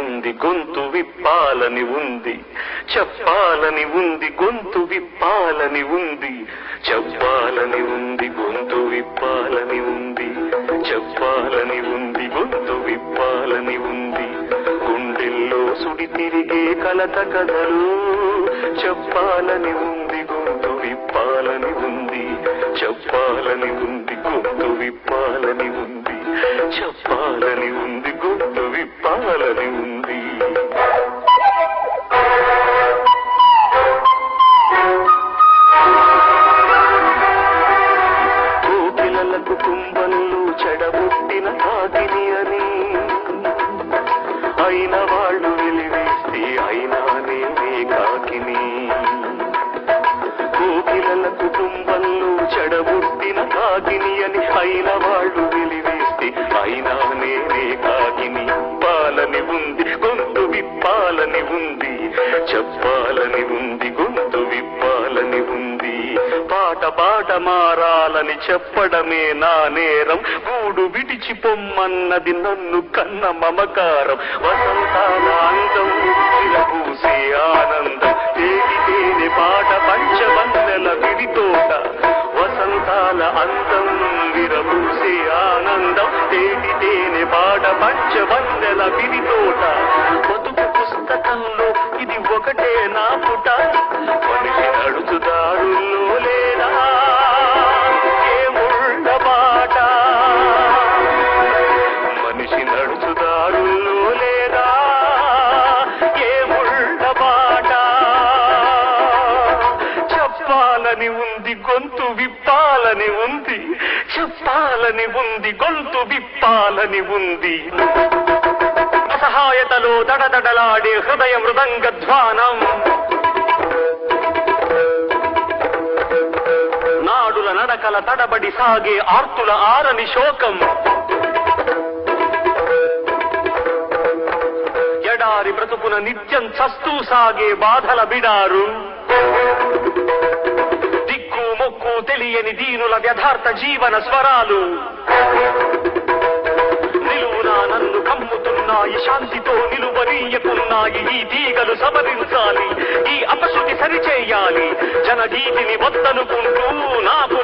ఉంది గొంతు విప్పాలని ఉంది, చెప్పాలని ఉంది గొంతు విప్పాలని ఉంది, చెప్పాలని ఉంది గొంతు విప్పాలని ఉంది, చెప్పాలని ఉంది గొంతు విప్పాలని ఉంది. గుండెల్లో సుడి తిరిగే కలత కథలు చెప్పాలని ఉంది గొంతు విప్పాలని ఉంది, చెప్పాలని ఉంది గొంతు విప్పాలని ఉంది, చెప్పాలని ఉంది గొంతు విప్పాలని ఉంది. కోకిలల కుటుంబంలో చెడబుట్టిన కాకిని అని అయిన వాళ్ళు వెలివేస్తే అయినా నేనే కాకిని. కోకిలల కుటుంబంలో చెడబుట్టిన కాకిని అని అయిన వాళ్ళు వెలివేస్తే అయినా నేనే కాకిని. పాలని ఉంది గొంతు విప్పాలని ఉంది, చెప్పాలని ఉంది గొంతు విప్పాలని ఉంది. పాట పాట మారాలని చెప్పడమే నా నేరం, గూడు విడిచి పొమ్మన్నది నన్ను కన్న మమకారం. వసంతాల అందం విరబూసే ఆనందం, తేలితేనె పాట పంచవన్నెల విడితోట. వసంతాల అందం విరబూసే ఆనందం, తేలితేనె పాట పంచవన్నెల విడితోట. బతుకు పుస్తకంలో ఇది ఒకటే నా పుట, మనిషి నడుచుదారుల్లో లేదా ఏముళ్ళ బాట, మనిషి నడుచుదారుల్లో లేదా ఏముళ్ళ బాట. చెప్పాలని ఉంది గొంతు విప్పాలని ఉంది, చెప్పాలని ఉంది గొంతు విప్పాలని ఉంది. అసహాయతలో దడదడలాడే హృదయ మృదంగ ధ్వానం, నాడుల నడకల తడబడి సాగే ఆర్తుల ఆరని శోకం. ఎడారి బ్రతుకున నిత్యం చస్తూ సాగే బాధల బిడారు, దిక్కు మొక్కు తెలియని దీనుల వ్యథార్థ జీవన స్వరాలు. నిలువునా నన్ను కమ్ముతున్నాయి, శాంతితో నిలువరీయకున్నాయి. ఈ తీగలు సవరించాలి, ఈ అపశృతి సరిచేయాలి. జనగీతిని వద్దనుకుంటూ నాకు